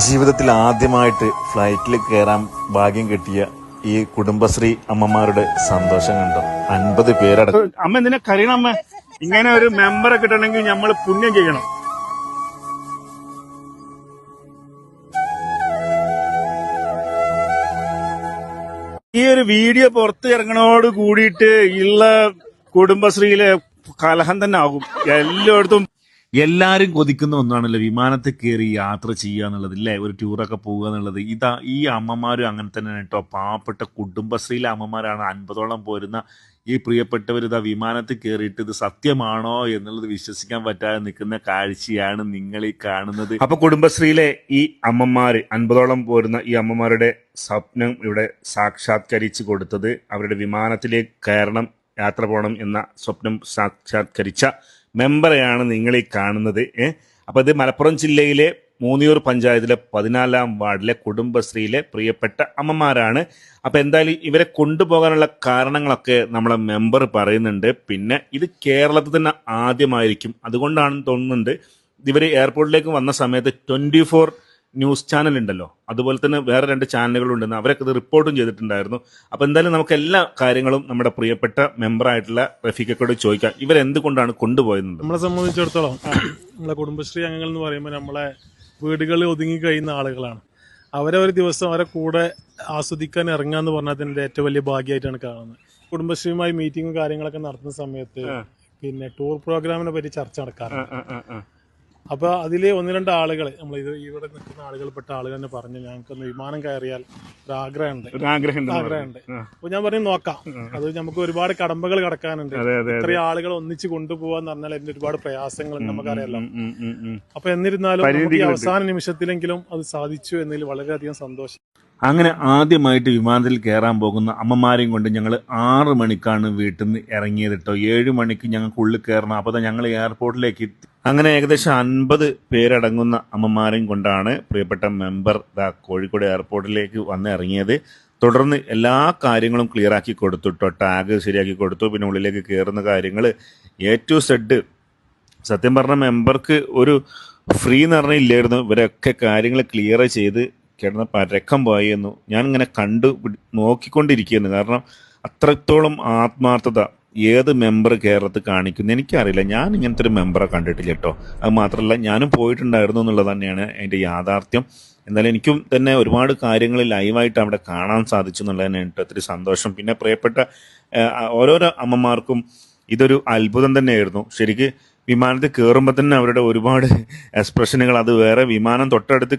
ജീവിതത്തിൽ ആദ്യമായിട്ട് ഫ്ലൈറ്റിൽ കയറാൻ ഭാഗ്യം കിട്ടിയ ഈ കുടുംബശ്രീ അമ്മമാരുടെ സന്തോഷം കണ്ടോ. 50 പേരടക്കം. അമ്മ എന്തിനാ കരയണം? അമ്മ ഇങ്ങനെ ഒരു മെമ്പറെ കിട്ടണമെങ്കിൽ നമ്മൾ പുണ്യം ചെയ്യണം. ഈ ഒരു വീഡിയോ പുറത്ത് ഇറങ്ങണോട് കൂടിയിട്ട് ഉള്ള കുടുംബശ്രീയിലെ കലഹം തന്നെ ആകും എല്ലായിടത്തും. എല്ലാരും കൊതിക്കുന്ന ഒന്നാണല്ലോ വിമാനത്തിൽ കയറി യാത്ര ചെയ്യുക എന്നുള്ളത്, ഇല്ലേ? ഒരു ടൂറൊക്കെ പോവുക എന്നുള്ളത്. ഈ അമ്മമാരും അങ്ങനെ തന്നെ കേട്ടോ. പാവപ്പെട്ട കുടുംബശ്രീയിലെ അമ്മമാരാണ് 50ഓളം പോരുന്ന ഈ പ്രിയപ്പെട്ടവർ ഇതാ വിമാനത്തിൽ കയറിയിട്ട് ഇത് സത്യമാണോ എന്നുള്ളത് വിശ്വസിക്കാൻ പറ്റാതെ നിൽക്കുന്ന കാഴ്ചയാണ് നിങ്ങൾ ഈ കാണുന്നത്. അപ്പൊ കുടുംബശ്രീയിലെ ഈ അമ്മമാര് 50ഓളം പോരുന്ന ഈ അമ്മമാരുടെ സ്വപ്നം ഇവിടെ സാക്ഷാത്കരിച്ചു കൊടുത്തത്, അവരുടെ വിമാനത്തിലേക്ക് കയറണം, യാത്ര പോകണം എന്ന സ്വപ്നം സാക്ഷാത്കരിച്ച മെമ്പറെയാണ് നിങ്ങൾ ഈ കാണുന്നത്. അപ്പോൾ ഇത് മലപ്പുറം ജില്ലയിലെ മൂന്നിയൂർ പഞ്ചായത്തിലെ 14-ാം വാർഡിലെ കുടുംബശ്രീയിലെ പ്രിയപ്പെട്ട അമ്മമാരാണ്. അപ്പോൾ എന്തായാലും ഇവരെ കൊണ്ടുപോകാനുള്ള കാരണങ്ങളൊക്കെ നമ്മളെ മെമ്പർ പറയുന്നുണ്ട്. പിന്നെ ഇത് കേരളത്തിൽ തന്നെ ആദ്യമായിരിക്കും, അതുകൊണ്ടാണെന്ന് തോന്നുന്നുണ്ട്. ഇവർ എയർപോർട്ടിലേക്ക് വന്ന സമയത്ത് 24 ന്യൂസ് ചാനൽ ഉണ്ടല്ലോ, അതുപോലെ തന്നെ വേറെ 2 ചാനലുകളുണ്ടെന്ന് അവരൊക്കെ ഇത് റിപ്പോർട്ടും ചെയ്തിട്ടുണ്ടായിരുന്നു. അപ്പോൾ എന്തായാലും നമുക്ക് എല്ലാ കാര്യങ്ങളും നമ്മുടെ പ്രിയപ്പെട്ട മെമ്പറായിട്ടുള്ള റഫീഖയോട് ചോദിക്കാം, ഇവരെന്തുകൊണ്ടാണ് കൊണ്ടുപോയത്. നമ്മളെ സംബന്ധിച്ചിടത്തോളം നമ്മളെ കുടുംബശ്രീ അംഗങ്ങൾ എന്ന് പറയുമ്പോൾ നമ്മളെ വീടുകളിൽ ഒതുങ്ങി കഴിയുന്ന ആളുകളാണ്. അവരെ ഒരു ദിവസം അവരെ കൂടെ ആസ്വദിക്കാൻ ഇറങ്ങുക എന്ന് പറഞ്ഞാൽ അതിൻ്റെ ഏറ്റവും വലിയ ഭാഗ്യമായിട്ടാണ് കാണുന്നത്. കുടുംബശ്രീയുമായി മീറ്റിങ്ങും കാര്യങ്ങളൊക്കെ നടത്തുന്ന സമയത്ത് പിന്നെ ടൂർ പ്രോഗ്രാമിനെ പറ്റി ചർച്ച നടക്കാറുണ്ട്. അപ്പോൾ അതിൽ 1-2 ആളുകൾ നമ്മൾ ഇവിടെ നിൽക്കുന്ന ആളുകൾപ്പെട്ട ആളുകൾ തന്നെ പറഞ്ഞു, ഞങ്ങൾക്കൊന്ന് വിമാനം കയറിയാൽ ആഗ്രഹമുണ്ട്. അപ്പോൾ ഞാൻ പറഞ്ഞു നോക്കാം, അത് നമുക്ക് ഒരുപാട് കടമ്പകൾ കടക്കാനുണ്ട്. ഇത്രയും ആളുകൾ ഒന്നിച്ച് കൊണ്ടുപോകാന്ന് പറഞ്ഞാൽ അതിന്റെ ഒരുപാട് പ്രയാസങ്ങളുണ്ട്, നമുക്കറിയാലോ. അപ്പൊ എന്നിരുന്നാലും ഈ അവസാന നിമിഷത്തിലെങ്കിലും അത് സാധിച്ചു എന്നതിൽ വളരെയധികം സന്തോഷം. അങ്ങനെ ആദ്യമായിട്ട് വിമാനത്തിൽ കയറാൻ പോകുന്ന അമ്മമാരെയും കൊണ്ട് ഞങ്ങൾ 6 മണിക്കാണ് വീട്ടിൽ നിന്ന് ഇറങ്ങിയത് കേട്ടോ. 7 മണിക്ക് ഞങ്ങൾക്ക് ഉള്ളിൽ കയറണം. അപ്പോൾ ഞങ്ങൾ എയർപോർട്ടിലേക്ക് എത്തി. അങ്ങനെ ഏകദേശം 50 പേരടങ്ങുന്ന അമ്മമാരെയും കൊണ്ടാണ് പ്രിയപ്പെട്ട മെമ്പർ കോഴിക്കോട് എയർപോർട്ടിലേക്ക് വന്ന് ഇറങ്ങിയത്. തുടർന്ന് എല്ലാ കാര്യങ്ങളും ക്ലിയർ ആക്കി കൊടുത്തു കേട്ടോ. ടാഗ് ശരിയാക്കി കൊടുത്തു. പിന്നെ ഉള്ളിലേക്ക് കയറുന്ന കാര്യങ്ങൾ A to Z. സത്യം പറഞ്ഞ മെമ്പർക്ക് ഒരു ഫ്രീ എന്ന് പറഞ്ഞാൽ ഇല്ലായിരുന്നു. ഇവരൊക്കെ കാര്യങ്ങൾ ക്ലിയർ ചെയ്ത് കിടന്ന പരക്കം പോയെന്നു ഞാനിങ്ങനെ നോക്കിക്കൊണ്ടിരിക്കുന്നു. കാരണം അത്രത്തോളം ആത്മാർത്ഥത ഏത് മെമ്പർ കേരളത്തിൽ കാണിക്കുന്നു എനിക്കറിയില്ല. ഞാൻ ഇങ്ങനത്തെ ഒരു മെമ്പറെ കണ്ടിട്ടില്ല കേട്ടോ. അത് മാത്രമല്ല ഞാനും പോയിട്ടുണ്ടായിരുന്നു എന്നുള്ളത് തന്നെയാണ് അതിൻ്റെ യാഥാർത്ഥ്യം. എന്നാലും എനിക്കും തന്നെ ഒരുപാട് കാര്യങ്ങൾ ലൈവായിട്ട് അവിടെ കാണാൻ സാധിച്ചു എന്നുള്ളതാണ് കേട്ടോ ഒത്തിരി സന്തോഷം. പിന്നെ പ്രിയപ്പെട്ട ഓരോരോ അമ്മമാർക്കും ഇതൊരു അത്ഭുതം തന്നെയായിരുന്നു. ശരിക്ക് വിമാനത്തിൽ കയറുമ്പോൾ തന്നെ അവരുടെ ഒരുപാട് എക്സ്പ്രഷനുകൾ, അത് വേറെ വിമാനം തൊട്ടടുത്ത്